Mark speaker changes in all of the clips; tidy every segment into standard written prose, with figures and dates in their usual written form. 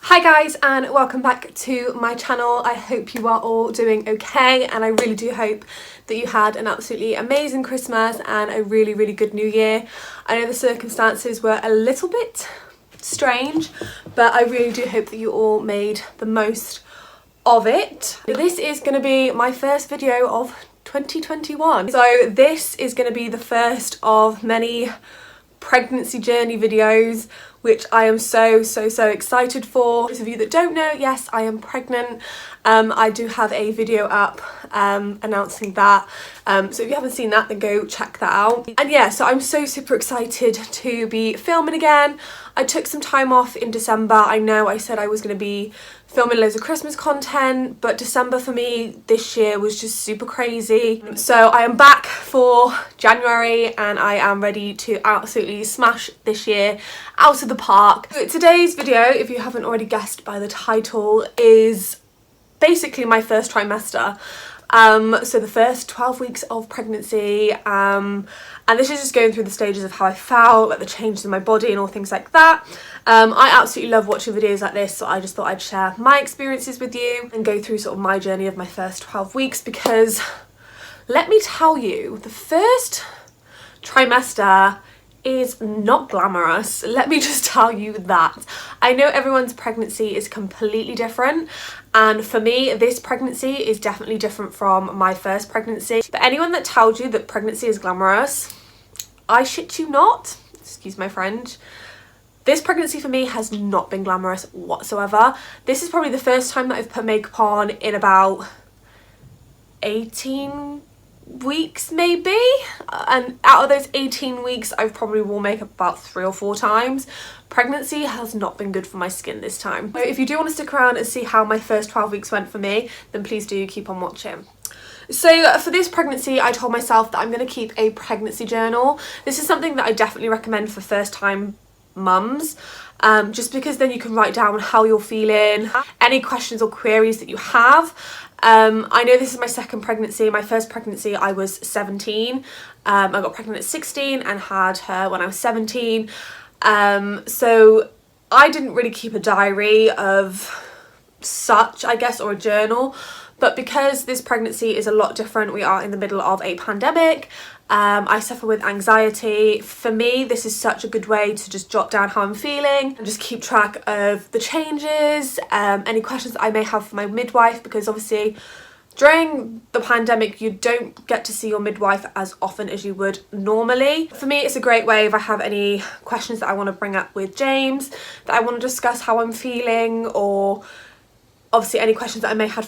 Speaker 1: Hi guys, and welcome back to my channel. I hope you are all doing okay, and I really do hope that you had an absolutely amazing Christmas and a really good New Year. I know the circumstances were a little bit strange, but I really do hope that you all made the most of it. This is going to be my first video of 2021, so this is going to be the first of many pregnancy journey videos, which I am so excited for. Those of you that don't know, yes, I am pregnant. I do have a video up announcing that, so if you haven't seen that, then go check that out. And yeah, so I'm so super excited to be filming again. I took some time off in December. I know I said I was going to be filming loads of Christmas content, but December for me this year was just super crazy. So I am back for January and I am ready to absolutely smash this year out of the park. So today's video, if you haven't already guessed by the title, is basically my first trimester. So the first 12 weeks of pregnancy, and this is just going through the stages of how I felt, like the changes in my body and all things like that. I absolutely love watching videos like this, so I just thought I'd share my experiences with you and go through sort of my journey of my first 12 weeks, because let me tell you, the first trimester is not glamorous. Let me just tell you that. I know everyone's pregnancy is completely different, and for me this pregnancy is definitely different from my first pregnancy. But anyone that tells you that pregnancy is glamorous, I shit you not, excuse my French. This pregnancy for me has not been glamorous whatsoever. This is probably the first time that I've put makeup on in about 18 weeks maybe, and out of those 18 weeks I've probably worn makeup about 3 or 4 times. Pregnancy has not been good for my skin this time. So if you do want to stick around and see how my first 12 weeks went for me, then please do keep on watching. So for this pregnancy, I told myself that I'm going to keep a pregnancy journal. This is something that I definitely recommend for first time mums, just because then you can write down how you're feeling, any questions or queries that you have. I know this is my second pregnancy. My first pregnancy I was 17. I got pregnant at 16 and had her when I was 17. So I didn't really keep a diary of such, I guess, or a journal. But because this pregnancy is a lot different, we are in the middle of a pandemic. I suffer with anxiety. For me, this is such a good way to just jot down how I'm feeling and just keep track of the changes, any questions that I may have for my midwife, because obviously during the pandemic you don't get to see your midwife as often as you would normally. For me, it's a great way if I have any questions that I want to bring up with James, that I want to discuss how I'm feeling, or obviously any questions that I may have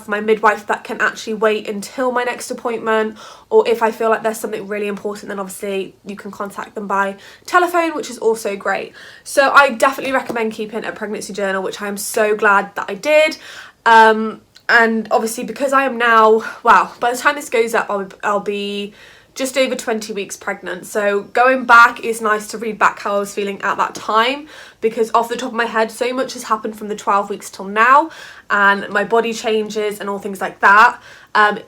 Speaker 1: for my midwife that can actually wait until my next appointment, or if I feel like there's something really important, then obviously you can contact them by telephone, which is also great. So I definitely recommend keeping a pregnancy journal, which I'm so glad that I did. And obviously because I am now, wow, by the time this goes up I'll be just over 20 weeks pregnant, so going back is nice to read back how I was feeling at that time, because off the top of my head so much has happened from the 12 weeks till now, and my body changes and all things like that.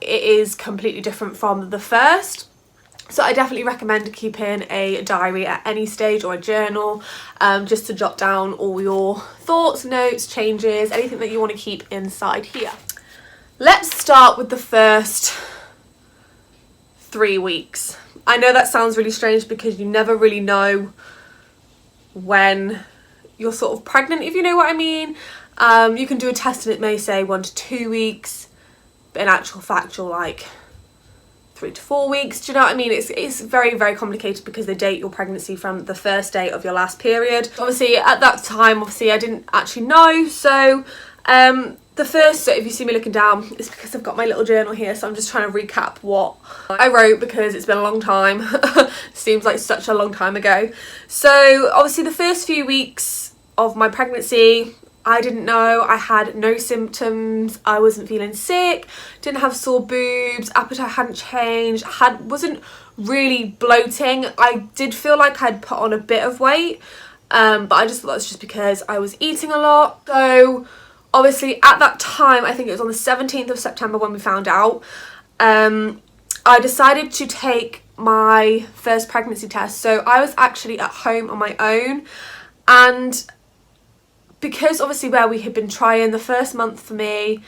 Speaker 1: It is completely different from the first. So I definitely recommend keeping a diary at any stage, or a journal, just to jot down all your thoughts, notes, changes, anything that you want to keep inside here. Let's start with the first 3 weeks. I know that sounds really strange because you never really know when you're sort of pregnant, if you know what I mean. You can do a test and it may say 1 to 2 weeks, but in actual fact you're like 3 to 4 weeks. Do you know what I mean? It's very complicated because they date your pregnancy from the first day of your last period. Obviously at that time, I didn't actually know, so the first, so if you see me looking down, it's because I've got my little journal here, so I'm just trying to recap what I wrote because it's been a long time. Seems like such a long time ago. So obviously the first few weeks of my pregnancy, I didn't know. I had no symptoms. I wasn't feeling sick, didn't have sore boobs, appetite hadn't changed, wasn't really bloating. I did feel like I'd put on a bit of weight, but I just thought that's just because I was eating a lot. So obviously at that time, I think it was on the 17th of September when we found out, I decided to take my first pregnancy test. So I was actually at home on my own, and because obviously where we had been trying, the first month for me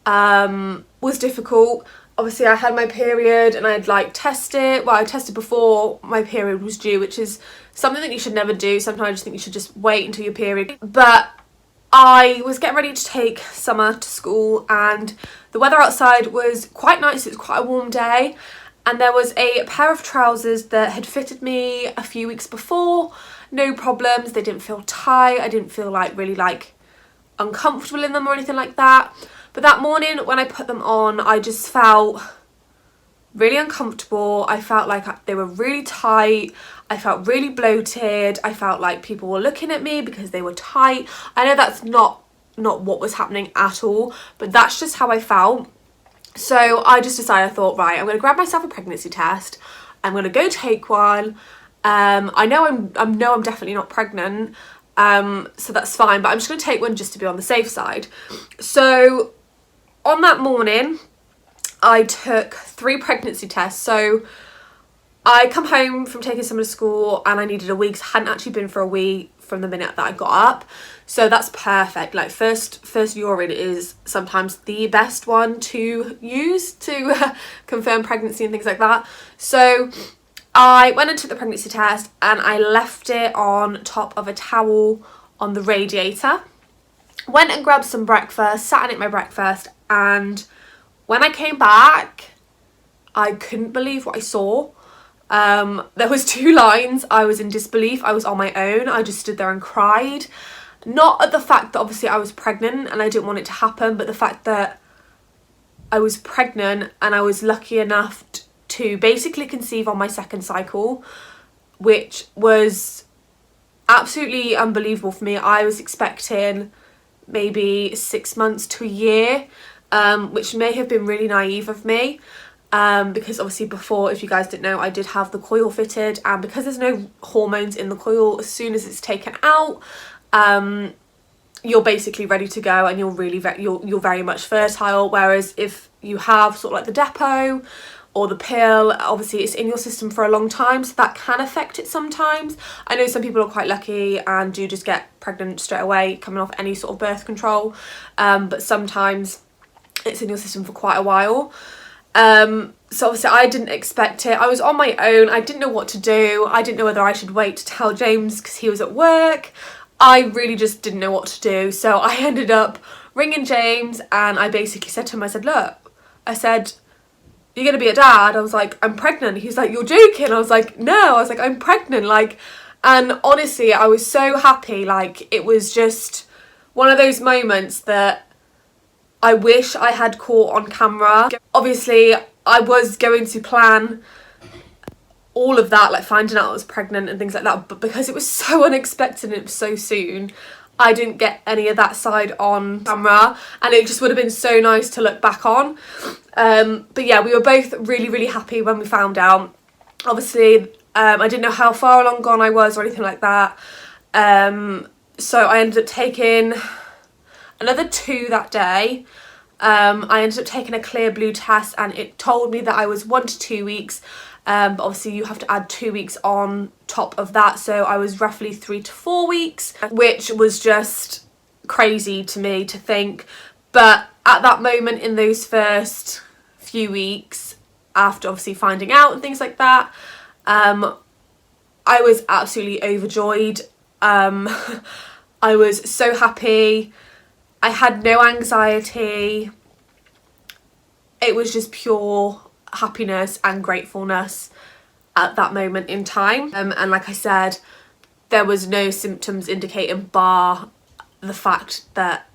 Speaker 1: was difficult. Obviously I had my period and I'd like tested, well I tested before my period was due, which is something that you should never do. Sometimes I just think you should just wait until your period. But I was getting ready to take Summer to school and the weather outside was quite nice. It was quite a warm day and there was a pair of trousers that had fitted me a few weeks before. No problems, they didn't feel tight, I didn't feel like really like uncomfortable in them or anything like that. But that morning when I put them on, I just felt really uncomfortable. I felt like they were really tight. I felt really bloated. I felt like people were looking at me because they were tight. I know that's not what was happening at all, but that's just how I felt. So I just decided, I thought, right, I'm going to grab myself a pregnancy test. I'm going to go take one. I know I'm definitely not pregnant, so that's fine, but I'm just going to take one just to be on the safe side. So on that morning, I took 3 pregnancy tests. So I come home from taking Summer to school and I needed a week. I hadn't actually been for a week from the minute that I got up. So that's perfect. Like first urine is sometimes the best one to use to confirm pregnancy and things like that. So I went and took the pregnancy test and I left it on top of a towel on the radiator. Went and grabbed some breakfast, sat and ate my breakfast, and when I came back, I couldn't believe what I saw. There was 2 lines. I was in disbelief. I was on my own. I just stood there and cried. Not at the fact that obviously I was pregnant and I didn't want it to happen, but the fact that I was pregnant and I was lucky enough to basically conceive on my 2nd cycle, which was absolutely unbelievable for me. I was expecting maybe 6 months to a year, which may have been really naive of me, because obviously before, if you guys didn't know, I did have the coil fitted, and because there's no hormones in the coil, as soon as it's taken out, you're basically ready to go and you're very much fertile. Whereas if you have sort of like the depot or the pill, obviously it's in your system for a long time, so that can affect it sometimes. I know some people are quite lucky and do just get pregnant straight away coming off any sort of birth control, but sometimes it's in your system for quite a while. So obviously I didn't expect it. I was on my own. I didn't know what to do. I didn't know whether I should wait to tell James because he was at work. I really just didn't know what to do. So I ended up ringing James and I basically said to him, I said, look, I said, you're gonna be a dad? I was like, I'm pregnant. He's like, you're joking? I was like, no. I was like, I'm pregnant. Like, and honestly, I was so happy. Like, it was just one of those moments that I wish I had caught on camera. Obviously, I was going to plan all of that, like finding out I was pregnant and things like that, but because it was so unexpected and it was so soon, I didn't get any of that side on camera, and it just would have been so nice to look back on. But yeah, we were both really, really happy when we found out. Obviously, I didn't know how far along gone I was or anything like that. So I ended up taking another 2 that day. I ended up taking a clear blue test and it told me that I was 1 to 2 weeks. But obviously you have to add 2 weeks on top of that, so I was roughly 3 to 4 weeks, which was just crazy to me to think. But at that moment, in those first few weeks after obviously finding out and things like that, I was absolutely overjoyed. I was so happy. I had no anxiety. It was just pure happiness and gratefulness at that moment in time, and like I said, there was no symptoms indicating bar the fact that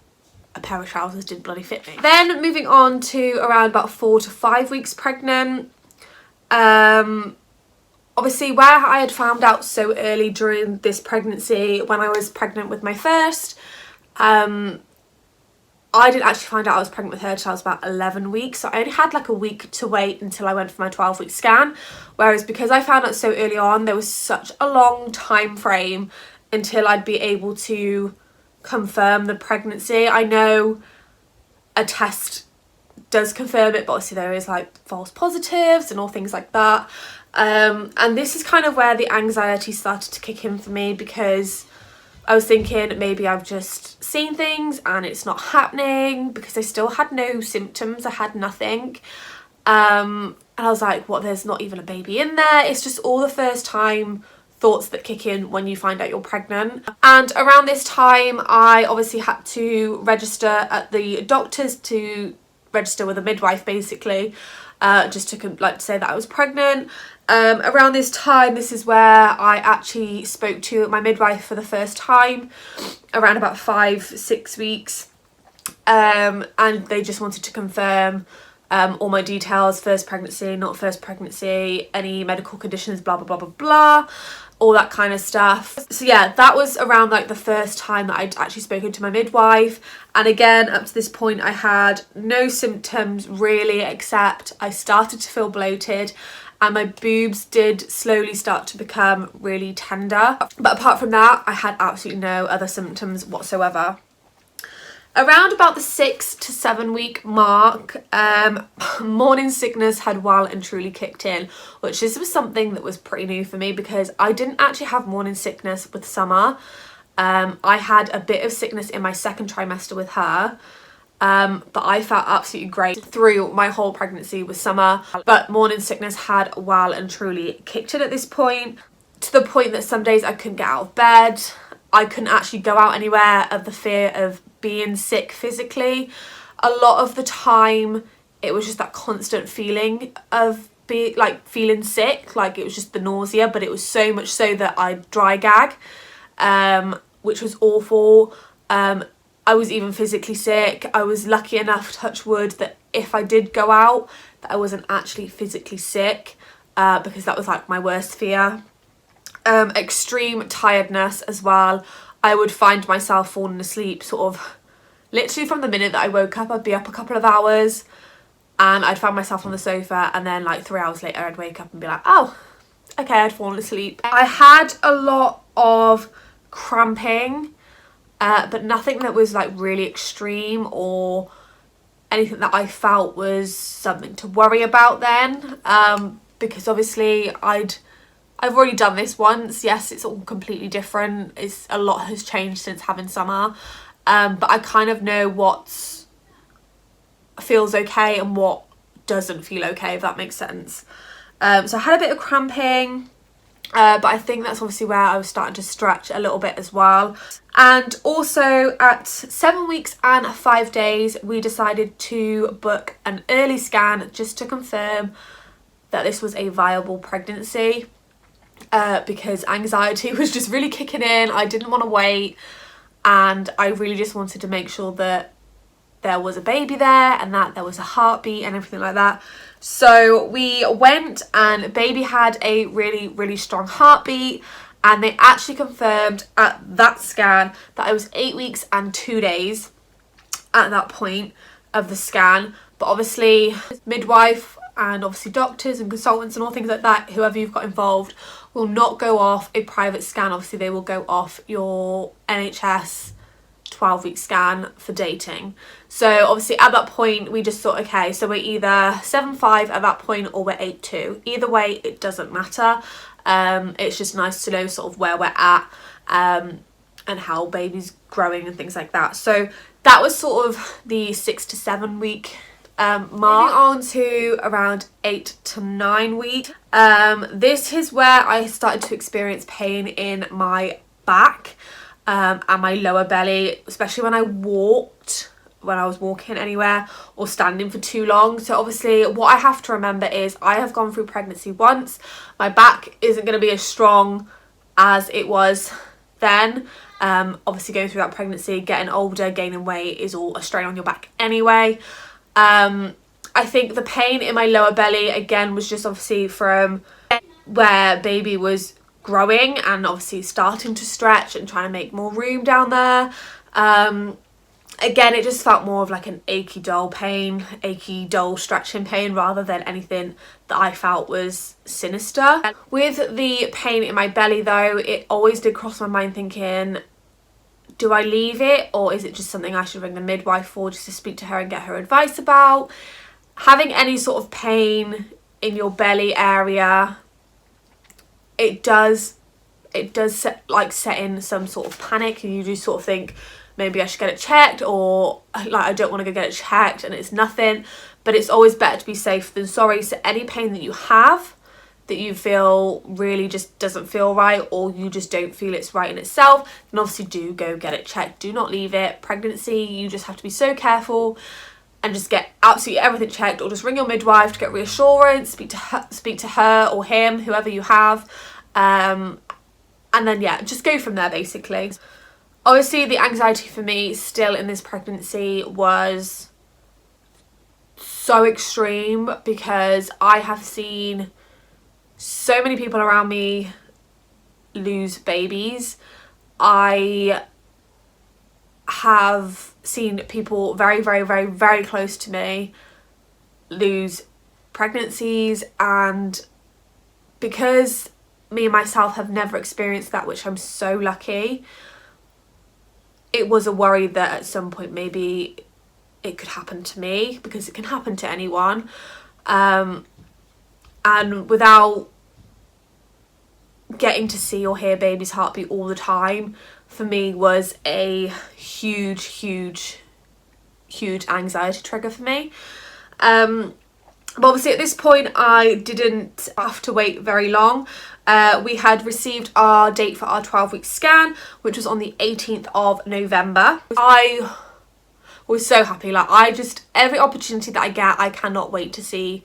Speaker 1: a pair of trousers didn't bloody fit me. Then moving on to around about 4 to 5 weeks pregnant, obviously where I had found out so early during this pregnancy, when I was pregnant with my first, I didn't actually find out I was pregnant with her until I was about 11 weeks. So I only had like a week to wait until I went for my 12-week scan. Whereas because I found out so early on, there was such a long time frame until I'd be able to confirm the pregnancy. I know a test does confirm it, but obviously there is like false positives and all things like that. And this is kind of where the anxiety started to kick in for me, because I was thinking maybe I've just seen things and it's not happening, because I still had no symptoms, I had nothing. And I was like, what, there's not even a baby in there? It's just all the first time thoughts that kick in when you find out you're pregnant. And around this time, I obviously had to register at the doctor's, to register with a midwife basically, just to like say that I was pregnant. Around this time, this is where I actually spoke to my midwife for the first time, around about 5-6 weeks, and they just wanted to confirm all my details: first pregnancy, not first pregnancy, any medical conditions, blah blah blah blah blah, all that kind of stuff. So yeah, that was around like the first time that I'd actually spoken to my midwife. And again, up to this point, I had no symptoms really, except I started to feel bloated and my boobs did slowly start to become really tender. But apart from that, I had absolutely no other symptoms whatsoever. Around about the 6 to 7 week mark, morning sickness had well and truly kicked in, which this was something that was pretty new for me, because I didn't actually have morning sickness with Summer. I had a bit of sickness in my second trimester with her, but I felt absolutely great through my whole pregnancy with Summer. But morning sickness had well and truly kicked in at this point, to the point that some days I couldn't get out of bed. I couldn't actually go out anywhere of the fear of being sick physically. A lot of the time it was just that constant feeling of feeling sick, like it was just the nausea, but it was so much so that I'd dry gag, which was awful. I was even physically sick. I was lucky enough, touch wood, that if I did go out, that I wasn't actually physically sick, because that was like my worst fear. Extreme tiredness as well. I would find myself falling asleep sort of literally from the minute that I woke up. I'd be up a couple of hours and I'd find myself on the sofa, and then like 3 hours later I'd wake up and be like, oh, okay, I'd fallen asleep. I had a lot of cramping, but nothing that was like really extreme or anything that I felt was something to worry about then, because obviously I've already done this once. Yes, it's all completely different. A lot has changed since having Summer, but I kind of know what feels okay and what doesn't feel okay, if that makes sense. So I had a bit of cramping, but I think that's obviously where I was starting to stretch a little bit as well. And also at 7 weeks and 5 days, we decided to book an early scan just to confirm that this was a viable pregnancy. Because anxiety was just really kicking in. I didn't want to wait, and I really just wanted to make sure that there was a baby there and that there was a heartbeat and everything like that. So we went, and baby had a really, really strong heartbeat, and they actually confirmed at that scan that I was 8 weeks and 2 days at that point of the scan. But obviously midwife and obviously doctors and consultants and all things like that, whoever you've got involved, will not go off a private scan. Obviously they will go off your NHS 12-week scan for dating. So obviously at that point we just thought, okay, so we're either 7-5 at that point or we're 8-2. Either way, it doesn't matter. It's just nice to know sort of where we're at, and how baby's growing and things like that. So that was sort of the 6 to 7 week mark. Moving on to around 8 to 9 weeks. This is where I started to experience pain in my back and my lower belly, especially when I was walking anywhere or standing for too long. So obviously what I have to remember is I have gone through pregnancy once. My back isn't going to be as strong as it was then. Obviously going through that pregnancy, getting older, gaining weight is all a strain on your back anyway. I think the pain in my lower belly again was just obviously from where baby was growing and obviously starting to stretch and trying to make more room down there. Again, it just felt more of like an achy dull stretching pain, rather than anything that I felt was sinister. With the pain in my belly though, it always did cross my mind thinking, do I leave it, or is it just something I should ring the midwife for, just to speak to her and get her advice about? Having any sort of pain in your belly area, it does it does set in some sort of panic, and you do sort of think maybe I should get it checked, or like I don't want to go get it checked and it's nothing. But it's always better to be safe than sorry. So any pain that you have that you feel really just doesn't feel right, or you just don't feel it's right in itself, then obviously do go get it checked. Do not leave it. Pregnancy, you just have to be so careful and just get absolutely everything checked, or just ring your midwife to get reassurance, speak to her or him, whoever you have, and then yeah, just go from there basically. Obviously the anxiety for me still in this pregnancy was so extreme, because I have seen so many people around me lose babies. I have seen people very, very, very, very close to me lose pregnancies, and because me and myself have never experienced that, which I'm so lucky, it was a worry that at some point maybe it could happen to me, because it can happen to anyone, and without getting to see or hear baby's heartbeat all the time, for me was a huge anxiety trigger for me. But obviously at this point I didn't have to wait very long. We had received our date for our 12-week scan, which was on the 18th of November. I was so happy. Like, every opportunity that I get, I cannot wait to see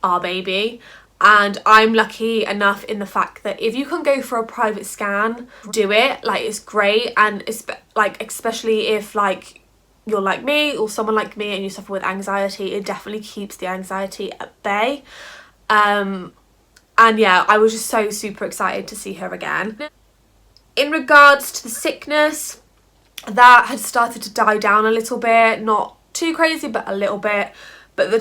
Speaker 1: our baby. And I'm lucky enough in the fact that if you can go for a private scan, do it. Like, it's great. And it's like, especially if like you're like me or someone like me and you suffer with anxiety, it definitely keeps the anxiety at bay. And yeah, I was just so super excited to see her again. In regards to the sickness, that had started to die down a little bit, not too crazy, but a little bit. But the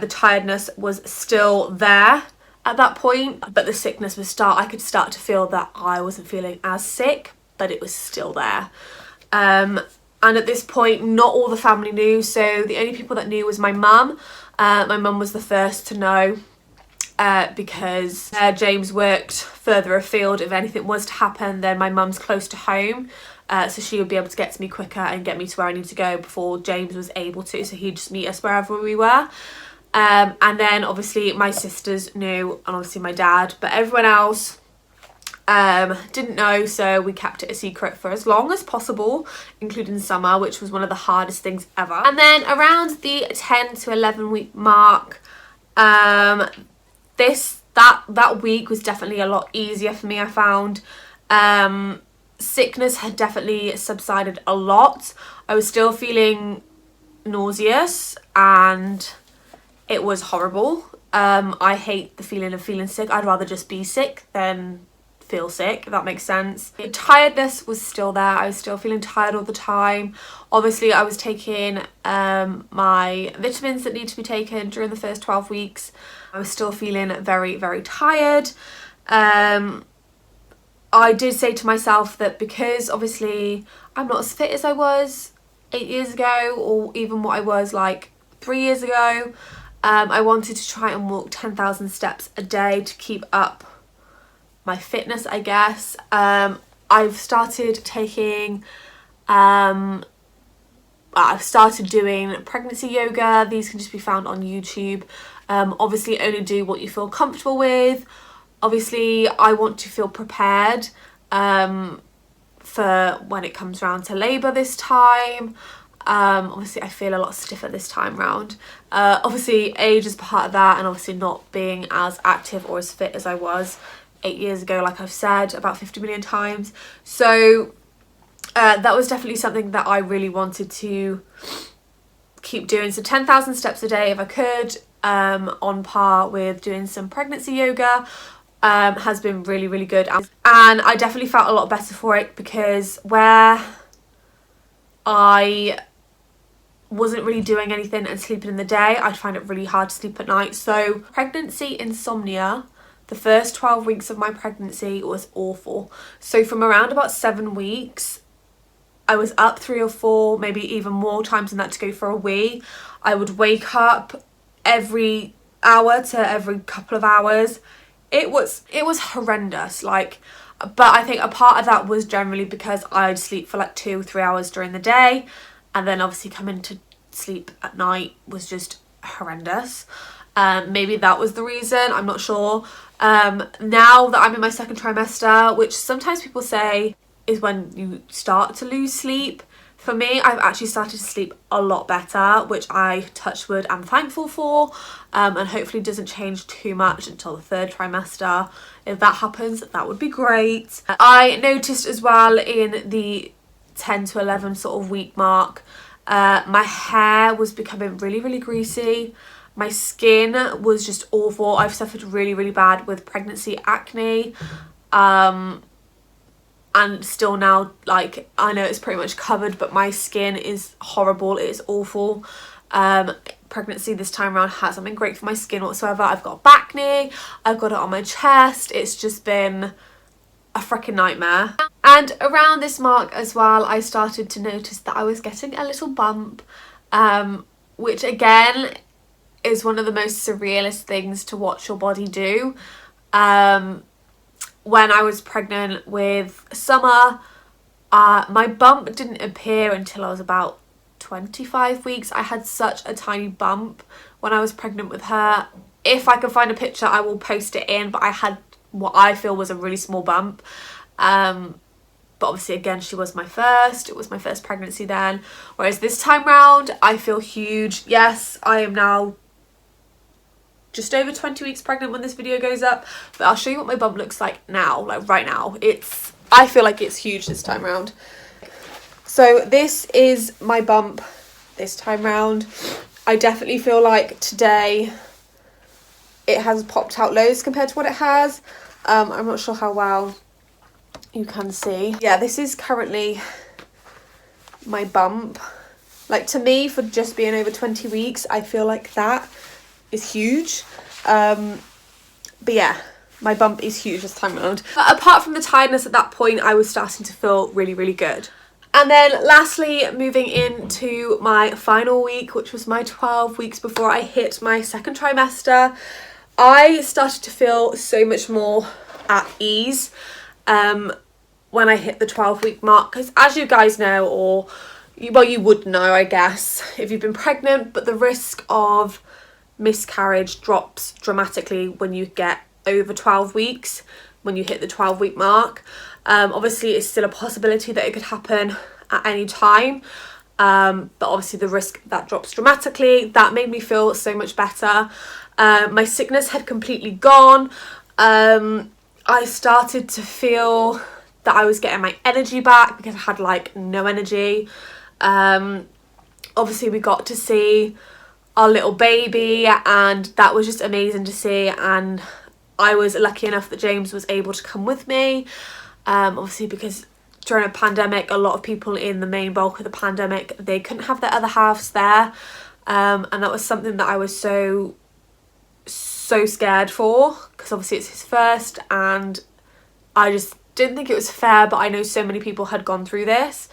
Speaker 1: tiredness was still there at that point, but the sickness was I could start to feel that I wasn't feeling as sick, but it was still there. And at this point, not all the family knew, so the only people that knew was my mum. My mum was the first to know, because James worked further afield. If anything was to happen, then my mum's close to home. So she would be able to get to me quicker and get me to where I need to go before James was able to, so he'd just meet us wherever we were. And then obviously my sisters knew, and obviously my dad, but everyone else didn't know, so we kept it a secret for as long as possible, including summer, which was one of the hardest things ever. And then around the 10 to 11 week mark, that week was definitely a lot easier for me, I found. Sickness had definitely subsided a lot. I was still feeling nauseous and it was horrible. I hate the feeling of feeling sick. I'd rather just be sick than feel sick, if that makes sense. The tiredness was still there. I was still feeling tired all the time. Obviously I was taking my vitamins that need to be taken during the first 12 weeks. I was still feeling very, very tired. I did say to myself that because obviously I'm not as fit as I was 8 years ago, or even what I was like 3 years ago, I wanted to try and walk 10,000 steps a day to keep up my fitness, I guess. I've started doing pregnancy yoga. These can just be found on YouTube. Obviously only do what you feel comfortable with. Obviously I want to feel prepared for when it comes around to labour this time. Obviously I feel a lot stiffer this time round. Obviously age is part of that, and obviously not being as active or as fit as I was 8 years ago, like I've said about 50 million times. So that was definitely something that I really wanted to keep doing. So 10,000 steps a day if I could, on par with doing some pregnancy yoga, has been really, really good. And I definitely felt a lot better for it, because where I wasn't really doing anything and sleeping in the day, I'd find it really hard to sleep at night. So pregnancy insomnia, the first 12 weeks of my pregnancy was awful. So from around about 7 weeks, I was up 3 or 4, maybe even more times than that to go for a wee. I would wake up every hour to every couple of hours it was horrendous, like, but I think a part of that was generally because I'd sleep for like 2-3 hours during the day, and then obviously coming to sleep at night was just horrendous. Maybe that was the reason, I'm not sure. Now that I'm in my second trimester, which sometimes people say is when you start to lose sleep, for me, I've actually started to sleep a lot better, which I, touch wood, am thankful for, and hopefully doesn't change too much until the third trimester. If that happens, that would be great. I noticed as well in the 10 to 11 sort of week mark, my hair was becoming really, really greasy. My skin was just awful. I've suffered really, really bad with pregnancy acne. And still now, like, I know it's pretty much covered, but my skin is horrible. It is awful. Pregnancy this time around hasn't been great for my skin whatsoever. I've got back knee, I've got it on my chest. It's just been a freaking nightmare. And around this mark as well, I started to notice that I was getting a little bump, which again is one of the most surrealist things to watch your body do. When I was pregnant with Summer, my bump didn't appear until I was about 25 weeks. I had such a tiny bump when I was pregnant with her. If I can find a picture, I will post it in, but I had what I feel was a really small bump. But obviously, again, she was my first. It was my first pregnancy then. Whereas this time round, I feel huge. Yes, I am now just over 20 weeks pregnant when this video goes up, but I'll show you what my bump looks like now, like right now. I feel like it's huge this time round. So this is my bump this time round. I definitely feel like today it has popped out loads compared to what it has. I'm not sure how well you can see. Yeah, this is currently my bump. Like, to me, for just being over 20 weeks, I feel like that is huge. But yeah, my bump is huge this time around. But apart from the tiredness at that point, I was starting to feel really, really good. And then lastly, moving into my final week, which was my 12 weeks before I hit my second trimester, I started to feel so much more at ease when I hit the 12-week mark, because as you guys know, or well, you would know, I guess, if you've been pregnant, but the risk of miscarriage drops dramatically when you get over 12 weeks, when you hit the 12-week mark. Obviously, it's still a possibility that it could happen at any time, but obviously the risk that drops dramatically. That made me feel so much better. My sickness had completely gone. I started to feel that I was getting my energy back because I had like no energy. Obviously we got to see our little baby, and that was just amazing to see, and I was lucky enough that James was able to come with me, obviously because during a pandemic, a lot of people in the main bulk of the pandemic, they couldn't have their other halves there, and that was something that I was so scared for, because obviously it's his first, and I just didn't think it was fair, but I know so many people had gone through this,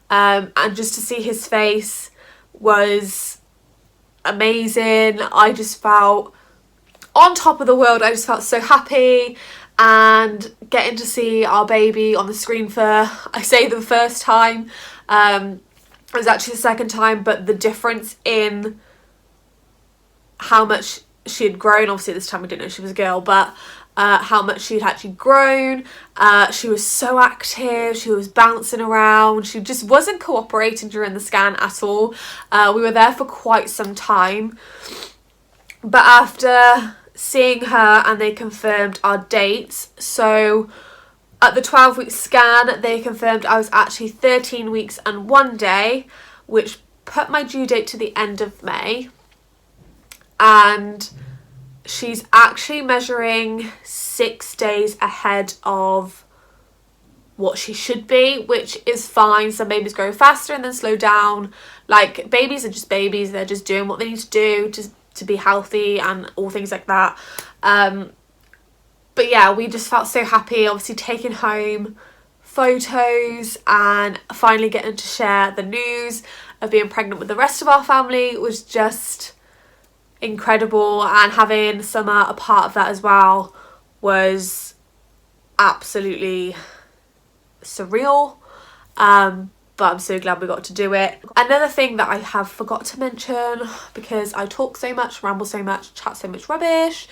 Speaker 1: and just to see his face was amazing. I just felt on top of the world. I just felt so happy, and getting to see our baby on the screen for, I say the first time, it was actually the second time, but the difference in how much she had grown, obviously this time I didn't know she was a girl, but how much she had actually grown. She was so active, she was bouncing around, she just wasn't cooperating during the scan at all. We were there for quite some time, but after seeing her and they confirmed our dates, so at the 12-week scan they confirmed I was actually 13 weeks and 1 day, which put my due date to the end of May, and she's actually measuring 6 days ahead of what she should be, which is fine. Some babies grow faster and then slow down. Like, babies are just babies, they're just doing what they need to do to be healthy and all things like that. But yeah, we just felt so happy, obviously taking home photos and finally getting to share the news of being pregnant with the rest of our family was just incredible, and having Summer a part of that as well was absolutely surreal, but I'm so glad we got to do it. Another thing that I have forgot to mention, because I talk so much, ramble so much, chat so much rubbish,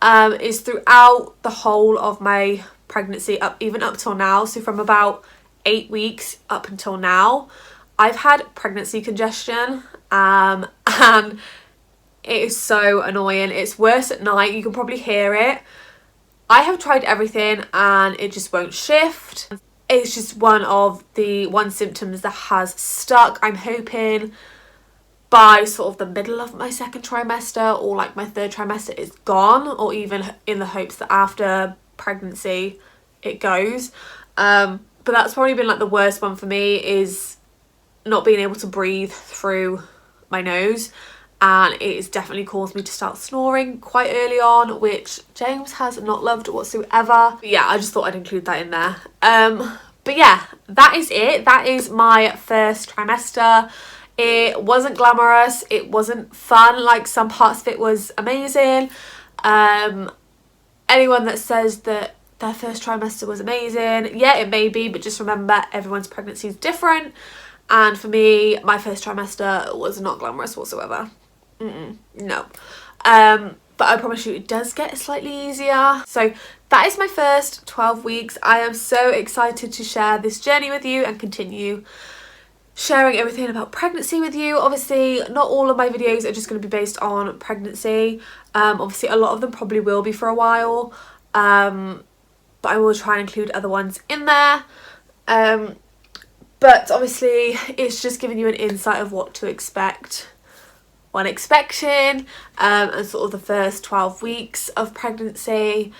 Speaker 1: is throughout the whole of my pregnancy, even up till now, so from about 8 weeks up until now, I've had pregnancy congestion, and it is so annoying. It's worse at night, you can probably hear it. I have tried everything and it just won't shift. It's just one symptoms that has stuck. I'm hoping by sort of the middle of my second trimester or like my third trimester is gone, or even in the hopes that after pregnancy it goes. But that's probably been like the worst one for me, is not being able to breathe through my nose, and it has definitely caused me to start snoring quite early on, which James has not loved whatsoever. But yeah, I just thought I'd include that in there. But yeah, that is it. That is my first trimester. It wasn't glamorous, it wasn't fun, like some parts of it was amazing. Anyone that says that their first trimester was amazing, yeah, it may be, but just remember everyone's pregnancy is different, and for me, my first trimester was not glamorous whatsoever. No. But I promise you it does get slightly easier. So that is my first 12 weeks. I am so excited to share this journey with you and continue sharing everything about pregnancy with you. Obviously not all of my videos are just going to be based on pregnancy. Obviously a lot of them probably will be for a while, but I will try and include other ones in there. But obviously it's just giving you an insight of what to expect when expecting, and sort of the first 12 weeks of pregnancy.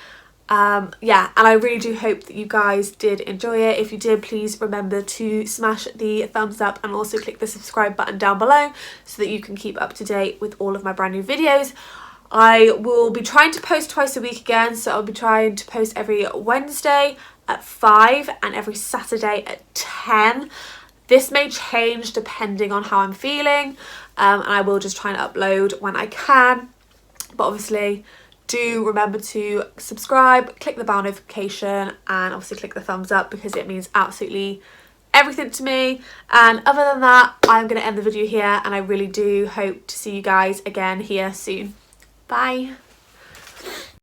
Speaker 1: Yeah, and I really do hope that you guys did enjoy it. If you did, please remember to smash the thumbs up and also click the subscribe button down below so that you can keep up to date with all of my brand new videos. I will be trying to post twice a week again, so I'll be trying to post every Wednesday at 5 and every Saturday at 10. This may change depending on how I'm feeling, and I will just try and upload when I can. But obviously do remember to subscribe, click the bell notification, and obviously click the thumbs up, because it means absolutely everything to me. And other than that, I'm going to end the video here, and I really do hope to see you guys again here soon. Bye.